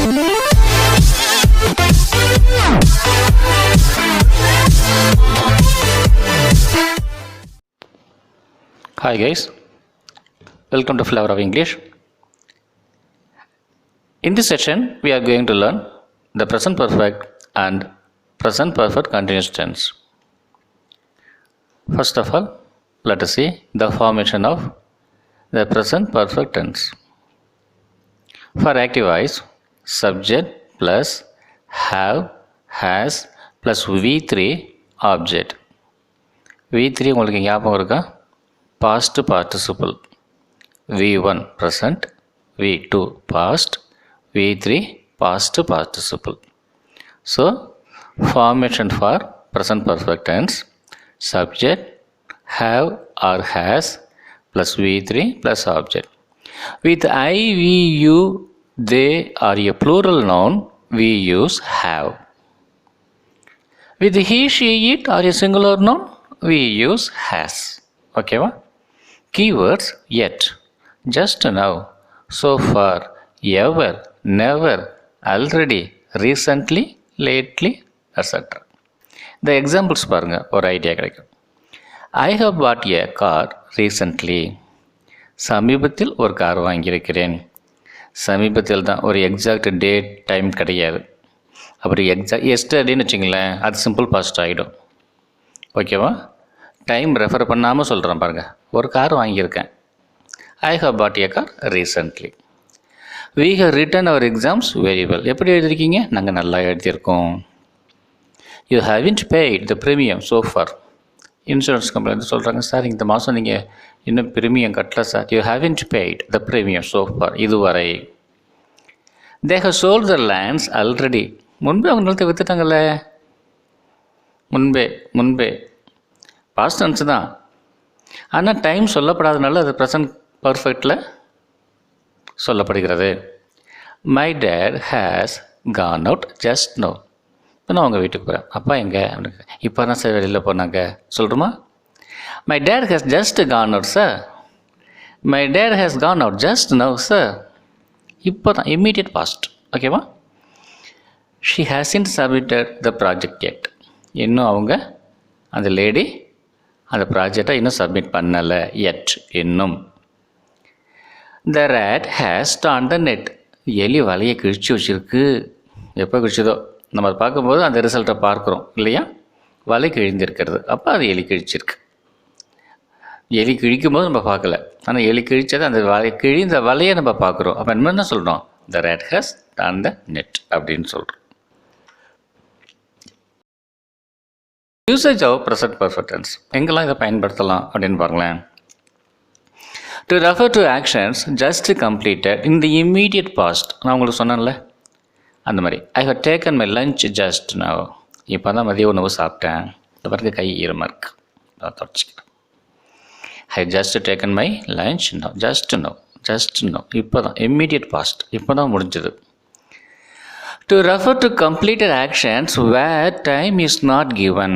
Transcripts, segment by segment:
Hi guys, welcome to Flavor of English. In this session, we are going to learn the present perfect and present perfect continuous tense. First of all, let us see the formation of the present perfect tense. For active voice, subject plus have, has plus V3 object. V3 உங்களுக்கு ஞாபகம் இருக்கா? Past participle. V1 present, V2 past, V3 past participle. So, formation for present perfect tense, subject, have or has plus V3 plus object. With I, we, you, they or a plural noun, we use have. With he, she, it or a singular noun, we use has. Okay, va? Keywords yet, just now, so far, ever, never, already, recently, lately, etc. The examples பாருங்க ஒரு idea கிடைக்கும். I have bought a car recently. சமீபத்தில் ஒரு car வாங்கியிருக்கிறேன். சமீபத்தில் தான், ஒரு exact date time கிடையாது. அப்படி எஸ்டர்டேன்னு வச்சிங்களேன், அது சிம்பிள் பாஸ்ட் ஆகிடும். ஓகேவா? டைம் ரெஃபர் பண்ணாமல் சொல்கிறேன் பாருங்கள். ஒரு கார் வாங்கியிருக்கேன். I have bought a car recently. We have written our exams very well. எப்படி எழுதியிருக்கீங்க? நாங்கள் நல்லா எழுதியிருக்கோம். You haven't paid the premium so far. Insurance company வந்து சொல்கிறாங்க, சார் இந்த மாதம் நீங்கள் இன்னும் ப்ரீமியம் கட்டல sir. You haven't paid the premium so far. இதுவரை. They have sold the lands already. முன்பே அவங்க நிலத்தை விற்றுட்டாங்கல்ல. முன்பே பாஸ்ட் டென்ஸ் தான். ஆனால் டைம் சொல்லப்படாதனால அது ப்ரெசன்ட் பர்ஃபெக்டில் சொல்லப்படுகிறது. My dad has gone out just now. இப்போ நான் உங்கள் வீட்டுக்கு போகிறேன். அப்பா எங்கே? இப்போ தான் சார் வெளியில் போனாங்க சொல்கிறோமா? My dad has just gone out sir. My dad has gone out just now sir. இப்போ தான், இம்மீடியட் பாஸ்ட். ஓகேவா? She hasn't submitted the project yet. இன்னும் அவங்க அந்த லேடி அந்த ப்ராஜெக்டை இன்னும் சப்மிட் பண்ணலை. எட் இன்னும். The rat has done the net. எலி வலையை கிழிச்சு வச்சுருக்கு. எப்போ கிழிச்சதோ நம்ம அதை பார்க்கும்போது அந்த ரிசல்ட்டை பார்க்குறோம் இல்லையா? வலை கிழிந்திருக்கிறது. அப்போ அது எலி கிழிச்சிருக்கு. எலி கிழிக்கும் போது நம்ம பார்க்கல, ஆனால் எலி கிழிச்சது அந்த கிழிந்த வலையை நம்ம பார்க்குறோம். அப்போ என்ன சொல்கிறோம்? The rat has done the net அப்படின்னு சொல்கிறோம். Usage of present perfect tense எங்கெல்லாம் இதை பயன்படுத்தலாம் அப்படின்னு பாருங்களேன். To refer to actions just completed in the immediate past. நான் உங்களுக்கு சொன்னேன்ல அந்த மாதிரி. I have taken my lunch just now. இப்போ தான் மதிய உணவு சாப்பிட்டேன். இந்த பிறகு கை ஈரமாக இருக்குது, நான் தொடச்சிக்கிறேன். I just taken my lunch now. Just now இப்போ தான், இம்மீடியட் பாஸ்ட், இப்போ தான் முடிஞ்சது. To refer to completed actions where time is not given.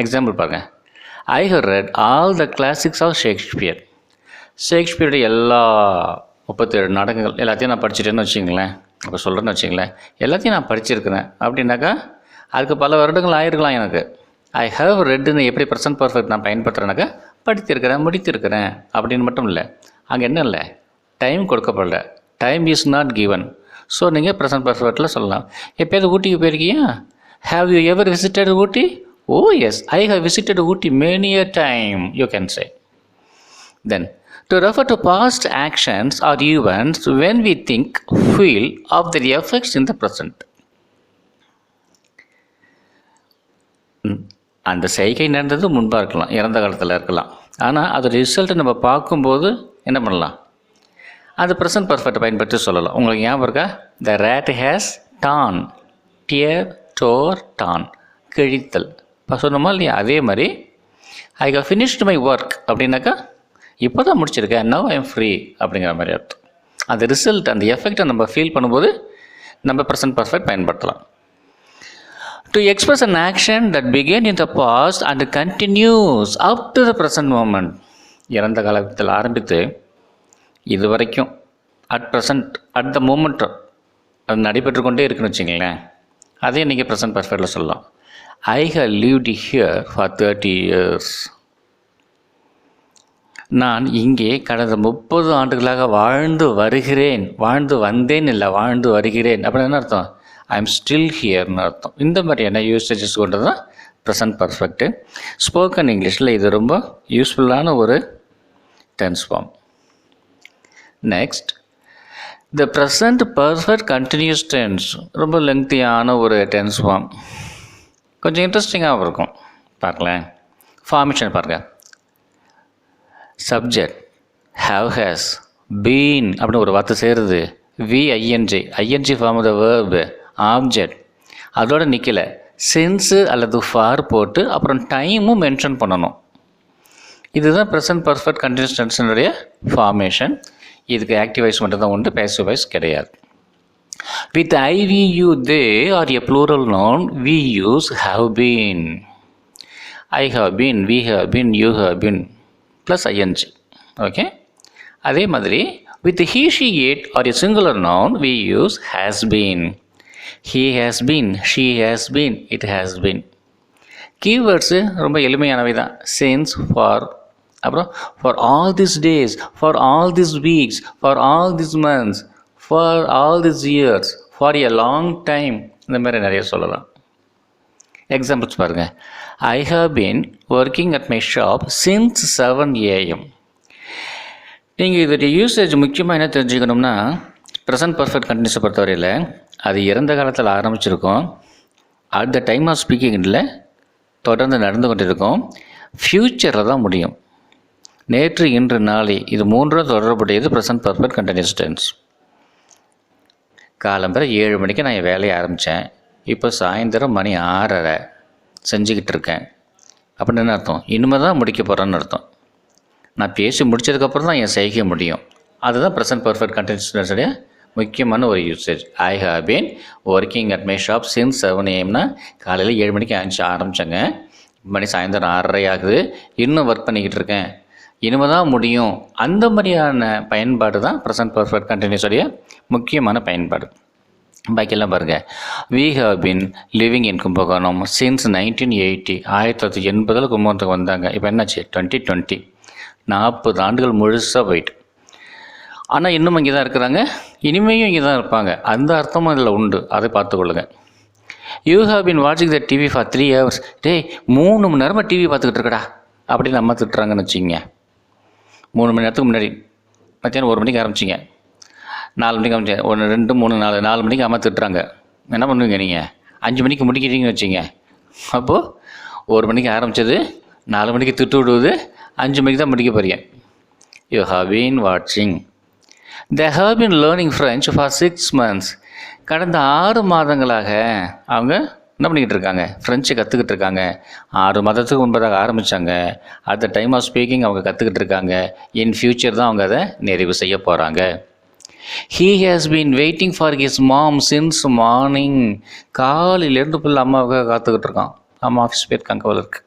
Example பாருங்க. I have read all the classics of Shakespeare. ஷேக்ஸ்பியருடைய எல்லா 37 நாடகங்கள் எல்லாத்தையும் நான் படிச்சுட்டேன்னு வச்சுங்களேன். அப்போ சொல்கிறேன்னு வச்சுங்களேன், எல்லாத்தையும் நான் படிச்சிருக்கிறேன் அப்படின்னாக்கா அதுக்கு பல வருடங்கள் ஆயிருக்கலாம் எனக்கு. ஐ ஹவ் ரெட்டுன்னு எப்படி ப்ரெசன்ட் பர்ஃபெக்ட் நான் பயன்படுத்துகிறேன்னாக்கா படித்திருக்கிறேன், முடித்திருக்கிறேன் அப்படின்னு மட்டும் இல்லை. அங்கே என்ன இல்லை, டைம் கொடுக்கப்படல. Time is not given. So நீங்கள் ப்ரெசன்ட் பர்ஃபெக்டில் சொல்லலாம். எப்போயாவது ஊட்டிக்கு போயிருக்கீங்க? Have you ever visited Ooty? Oh yes, I have visited Ooty many a time, you can say. Then, to refer to past actions or events when we think, feel of their effects in the present. அந்த செய்கை நடந்தது முன்பாக இருக்கலாம், இறந்த காலத்தில் இருக்கலாம். ஆனால் அது ரிசல்ட்டை நம்ம பார்க்கும்போது என்ன பண்ணலாம்? அது ப்ரெசன்ட் பர்ஃபெக்ட் பயன்படுத்தி சொல்லலாம். உங்களுக்கு ஞாபகம் இருக்கா? The rat has torn. Tear, tore, torn, கிழித்தல். இப்போ சொன்னோமா இல்லையா? அதே மாதிரி I have finished my work அப்படின்னாக்கா இப்போ தான் முடிச்சிருக்கேன், நவ் ஐ எம் ஃப்ரீ அப்படிங்கிற மாதிரி அர்த்தம். அந்த ரிசல்ட், அந்த எஃபெக்டை நம்ம ஃபீல் பண்ணும்போது நம்ம ப்ரெசன்ட் பர்ஃபெக்ட் பயன்படுத்தலாம். To express an action that began in the past and continues up to the present moment. இறந்த காலத்தில் ஆரம்பித்து இது வரைக்கும் at present, at the moment அது நடைபெற்று கொண்டே இருக்குன்னு வச்சுங்களேன். அதே நீங்கள் ப்ரெசன்ட் பர்ஃபெக்டில் சொல்லலாம். I have lived here for 30 years. நான் இங்கே கடந்த 30 ஆண்டுகளாக வாழ்ந்து வருகிறேன். வாழ்ந்து வந்தேன் இல்லை, வாழ்ந்து வருகிறேன் அப்படின்னு என்ன அர்த்தம்? ஐ எம் ஸ்டில் ஹியர்னு அர்த்தம். இந்த மாதிரியான யூசேஜஸ் கொண்டு தான் ப்ரெசன்ட் பர்ஃபெக்ட்டு. ஸ்போக்கன் இங்கிலீஷில் இது ரொம்ப யூஸ்ஃபுல்லான ஒரு tense form. Next, the present perfect continuous tense. ரொம்ப லெங்க்தியான ஒரு டென்ஸ் ஃபார்ம், கொஞ்சம் இன்ட்ரெஸ்டிங்காகவும் இருக்கும். பார்க்கலாம், ஃபார்மேஷன் பாருங்கள். சப்ஜெக்ட் ஹாவ் ஹேஸ் பீன் அப்படின்னு ஒரு வார்த்தை சேருது. ING form the verb. Object அதோட நிற்கலை, சின்ஸு அல்லது ஃபார் போட்டு அப்புறம் டைமும் மென்ஷன் பண்ணணும். இதுதான் ப்ரெசன்ட் பர்ஃபெக்ட் கண்டினியூஸ் டென்ஸினுடைய ஃபார்மேஷன். இதுக்கு ஆக்டிவ் வாய்ஸ் மட்டும் தான் உண்டு, பேசிவ் வாய்ஸ் கிடையாது. With IVU they or a plural noun we use have been. I have been, we have been, you have been plus ing. Okay, அதே மாதிரி with he, she, it or a singular noun we use has been. He has been, she has been, it has been. Keywords ரொம்ப எளிமையானவை தான். since, for, அப்புறம் for all these days, for all these weeks, for all these months, for all these years, for a long time, இந்த மாதிரி நிறைய சொல்லலாம். Examples பாருங்கள். I have been working at my shop since 7 AM. நீங்கள் இதோடைய usage முக்கியமாக என்ன தெரிஞ்சுக்கணும்னா, ப்ரெசன்ட் பர்ஃபெக்ட் கண்டினியூஸை பொறுத்தவரையில் அது இறந்த காலத்தில் ஆரம்பிச்சிருக்கோம், அட் த டைம் ஆஃப் ஸ்பீக்கிங்கில் தொடர்ந்து நடந்து கொண்டிருக்கோம், ஃப்யூச்சரில் தான் முடியும். நேற்று, இன்று, நாளை, இது மூன்றும் தொடர்புடையது ப்ரெசன்ட் பர்ஃபெக்ட் கண்டினியூஸ் டென்ஸ். காலம்பரை 7 மணிக்கு நான் என் வேலையை ஆரம்பித்தேன், இப்போ சாயந்தரம் மணி 6:30 செஞ்சுக்கிட்டு இருக்கேன் அப்படின்னு என்ன அர்த்தம்? இனிமேல் தான் முடிக்க போகிறேன்னு அர்த்தம். நான் பேசி முடித்ததுக்கப்புறம் தான் என் செய்க முடியும். அதுதான் ப்ரெசன்ட் பர்ஃபெக்ட் கண்டினியூஸ் டென்ஸுடைய முக்கியமான ஒரு usage. I have been working at my shop since 7 AM. காலையில் 7 மணிக்கு ஆரம்பித்தேங்க, மணி சாயந்தரம் 6:30 ஆகுது, இன்னும் ஒர்க் பண்ணிக்கிட்டு இருக்கேன், இனிமேல் தான் முடியும். அந்த மாதிரியான பயன்பாடு தான் ப்ரெசன்ட் பர்ஃபெக்ட் கண்டினியூஸுடைய முக்கியமான பயன்பாடு. பாக்கியெல்லாம் பாருங்கள். We have been living in Kumbakonam since 1980. 1980 கும்பகோணத்துக்கு வந்தாங்க. இப்போ என்னாச்சு? 2020. 40 ஆண்டுகள் முழுசாக போயிட்டு, ஆனால் இன்னும் இங்கே தான் இருக்கிறாங்க, இனிமேயும் இங்கே தான் இருப்பாங்க. அந்த அர்த்தமும் இதில் உண்டு, அதை பார்த்துக்கொள்ளுங்க. யூ ஹவ் பின் வாட்சிங் த டிவி ஃபார் 3 hours. டேய் 3 மணி நேரமாக டிவி பார்த்துக்கிட்டு இருக்கடா அப்படின்னு அம்மா திட்டுறாங்கன்னு வச்சுக்கிங்க. 3 மணி நேரத்துக்கு முன்னாடி மத்தியானம் 1 மணிக்கு ஆரம்பிச்சிங்க, 4 மணிக்கு ஆரம்பிச்சேன், 1, 2, 3, 4 மணிக்கு அம்மா திட்டுறாங்க. என்ன பண்ணுவீங்க நீங்கள்? 5 மணிக்கு முடிக்கிறீங்கன்னு வச்சிங்க. அப்போது 1 மணிக்கு ஆரம்பித்தது 4 மணிக்கு திட்டு விடுவது, 5 மணிக்கு தான் முடிக்க போறீங்க. யூ ஹவ் பீன் வாட்சிங். They have been learning French for 6 months. கடந்த 6 மாதங்களாக அவங்க என்ன பண்ணிக்கிட்டு இருக்காங்க? ஃப்ரெஞ்சு கற்றுக்கிட்டு இருக்காங்க. 6 மாதத்துக்கு முன்பதாக ஆரம்பித்தாங்க, at the time of speaking அவங்க கற்றுக்கிட்டு இருக்காங்க. இன் ஃப்யூச்சர் தான் அவங்க அதை நிறைவு செய்ய போகிறாங்க. He has been waiting for his mom since morning. காலையிலேருந்து ஃபுல் அம்மாவுக்காக காத்துக்கிட்டு இருக்கான். அம்மா ஆஃபீஸ் போயிருக்காங்க போல இருக்கு.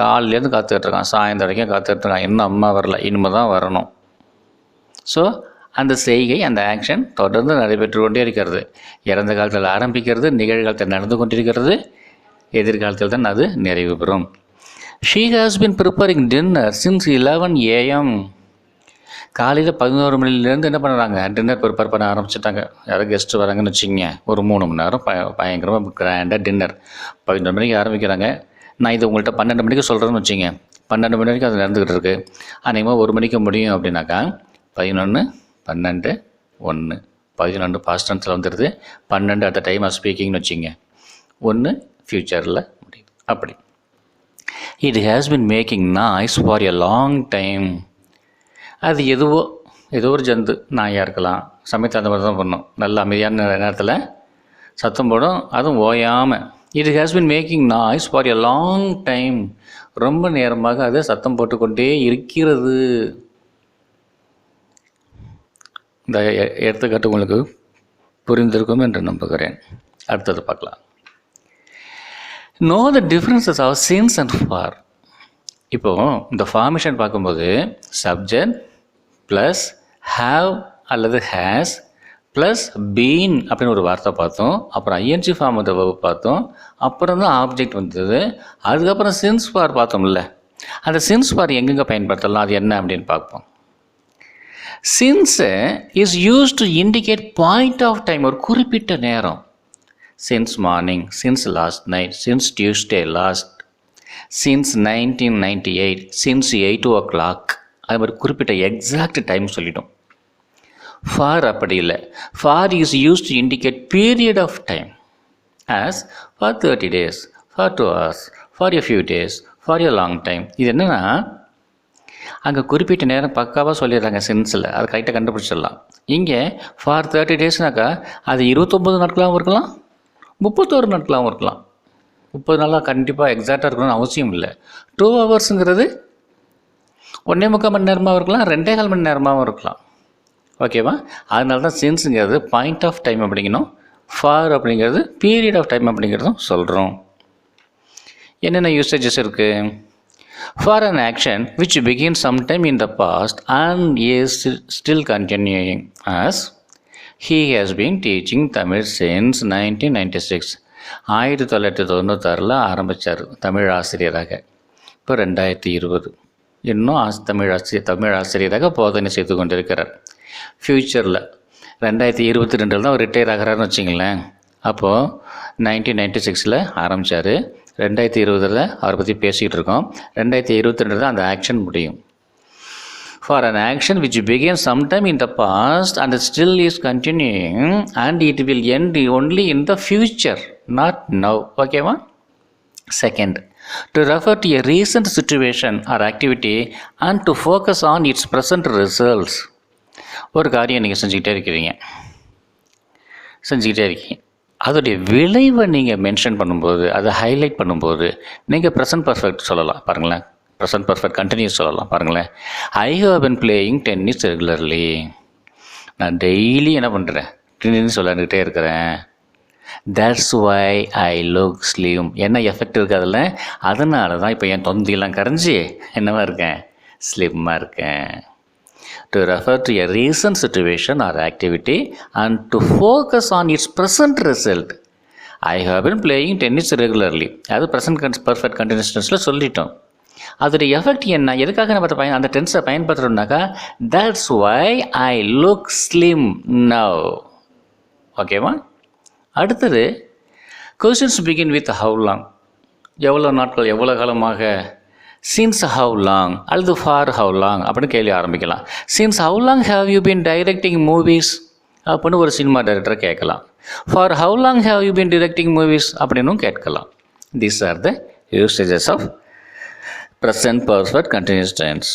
காலையிலேருந்து காத்துக்கிட்டு இருக்கான், சாயந்தரம் வரைக்கும் காத்துக்கிட்டு இருக்கான். இன்னும் அம்மா வரல, இனிமேல் தான் வரணும். ஸோ அந்த செய்கை, அந்த ஆக்ஷன் தொடர்ந்து நடைபெற்று கொண்டே இருக்கிறது. இறந்த காலத்தில் ஆரம்பிக்கிறது, நிகழ்காலத்தில் நடந்து கொண்டிருக்கிறது, எதிர்காலத்தில் தான் அது நிறைவு பெறும். She has been preparing dinner since 11 AM. காலையில் 11 மணிலேருந்து என்ன பண்ணுறாங்க? டின்னர் ப்ரிப்பேர் பண்ண ஆரம்பிச்சிட்டாங்க. யாரும் கெஸ்ட்டு வராங்கன்னு வச்சுக்கிங்க, ஒரு 3 மணி நேரம் பயங்கரமாக கிராண்டாக டின்னர். 11 மணிக்கு ஆரம்பிக்கிறாங்க. நான் இது உங்கள்கிட்ட 12 மணிக்கு சொல்கிறேன்னு வச்சுங்க, 12 மணி வரைக்கும் அது நடந்துக்கிட்டு இருக்குது. அநேகமாக 1 மணிக்கு முடியும் அப்படின்னாக்கா 11, 12, 1, 11 பாஸ்ட் டென்ஸில் வந்துடுது. 12 அட் த டைம் ஆஃப் ஸ்பீக்கிங்னு வச்சுங்க, 1 ஃப்யூச்சரில் முடியுது. அப்படி it has been making noise for a long time. அது ஏதோ ஒரு ஜந்து, நாயாக இருக்கலாம், சமயத்தை அந்த மாதிரி தான் பண்ணும். நல்ல அமைதியான நேரத்தில் சத்தம் போடும், அதுவும் ஓயாமல். It has been making noise for a long time. ரொம்ப நேரமாக அது சத்தம் போட்டுக்கொண்டே இருக்கிறது. இந்த எடுத்துக்காட்டு உங்களுக்கு புரிந்திருக்கும் என்று நம்புகிறேன். அடுத்தது பார்க்கலாம். Know the differences of since and for. இப்போது இந்த ஃபார்மேஷன் பார்க்கும்போது சப்ஜெக்ட் ப்ளஸ் ஹாவ் அல்லது ஹேஸ் ப்ளஸ் பீன் அப்படின்னு ஒரு வார்த்தை பார்த்தோம், அப்புறம் ING form of the verb பார்த்தோம், அப்புறம் தான் ஆப்ஜெக்ட் வந்தது, அதுக்கப்புறம் சின்ஸ் ஃபார் பார்த்தோம்ல. அந்த சின்ஸ் ஃபார் எங்கெங்கே பயன்படுத்தலாம், அது என்ன அப்படின்னு பார்ப்போம். Since is use to indicate point of time, ஒரு குறிப்பிட்ட நேரம். Since morning, since last night, since Tuesday last, since 1998, since 8 o'clock, அது மாதிரி குறிப்பிட்ட எக்ஸாக்ட் டைம் சொல்லிட்டோம். ஃபார் அப்படி இல்லை. For is use to indicate period of time, as for 30 days, for 2 hours, for a few days, for a long time. இது என்னென்னா அங்கே குறிப்பிட்ட நேரம் பக்காவாக சொல்லிடுறாங்க சென்ஸில், அது கரெக்டாக கண்டுபிடிச்சிடலாம். இங்கே ஃபார் 30 daysனாக்கா அது 29 நாட்களாகவும் இருக்கலாம், 31 நாட்களாகவும் இருக்கலாம். 30 நாளாக கண்டிப்பாக எக்ஸாக்டாக இருக்கணும்னு அவசியம் இல்லை. 2 hours ஒன்றே 3/4 மணி நேரமாகவும் இருக்கலாம், 2.25 மணி நேரமாகவும் இருக்கலாம். ஓகேவா? அதனால தான் சென்ஸுங்கிறது பாயிண்ட் ஆஃப் டைம் அப்படிங்கணும், ஃபார் அப்படிங்கிறது பீரியட் ஆஃப் டைம் அப்படிங்கிறதும் சொல்கிறோம். என்னென்ன யூசேஜஸ் இருக்குது? For an action which begin sometime in the past and is still continuing, as he has been teaching Tamil since 1996. 1996 ஆரம்பித்தார் தமிழ் ஆசிரியராக. இப்போ 2020 இன்னும் தமிழ் ஆசிரியராக போதனை செய்து கொண்டிருக்கிறார். ஃப்யூச்சரில் 2022 தான் அவர் ரிட்டையர் ஆகிறாருன்னு வச்சிங்களேன். அப்போது 1996 ஆரம்பித்தார், 2020 அவரை பற்றி பேசிகிட்டு இருக்கோம். 2022 தான் அந்த ஆக்ஷன் முடியும். For an action which began sometime in the past and still is continuing and it will end only in the future, not now. ஓகேவா? Second, to refer to a recent situation or activity and to focus on its present results. ஒரு காரியம் நீங்கள் செஞ்சுக்கிட்டே இருக்கீங்க, அதோடைய விளைவை நீங்கள் mention பண்ணும்போது, அதை ஹைலைட் பண்ணும்போது நீங்கள் ப்ரெசன்ட் பர்ஃபெக்ட் சொல்லலாம். பாருங்களேன், ப்ரெசன்ட் பர்ஃபெக்ட் கண்டினியூஸ் சொல்லலாம். பாருங்களேன், I have been playing tennis regularly. நான் டெய்லி என்ன பண்ணுறேன், டென்னிஸ் விளையாண்டுக்கிட்டே இருக்கிறேன். That's why I look slim. என்ன எஃபெக்ட் இருக்குது அதில்? அதனால தான் இப்போ என் தொந்தியெல்லாம் கரைஞ்சி என்னவா இருக்கேன், ஸ்லிம்மாக இருக்கேன். To refer to a recent situation or activity and to focus on its present result. I have been playing tennis regularly, அது ப்ரெசன்ட் பர்ஃபெக்ட் கண்டினியூஸ் டென்ஸில் சொல்லிட்டோம். அதோடைய எஃபெக்ட் என்ன, எதுக்காக நம்ம அந்த டென்ஸை பயன்படுத்துகிறோம்னாக்கா, that's why I look slim now. ஓகேவா? அடுத்தது, questions begin with how long, எவ்வளோ நாட்கள், எவ்வளோ காலமாக. சின்ஸ் ஹவு லாங் அல்லது ஃபார் ஹவு லாங் அப்படின்னு கேள்வி ஆரம்பிக்கலாம். Since how long have you been directing movies அப்படின்னு ஒரு சினிமா டைரக்டரை கேட்கலாம். For how long have you been directing movies அப்படின்னும் கேட்கலாம். These are the usages of present perfect continuous tense.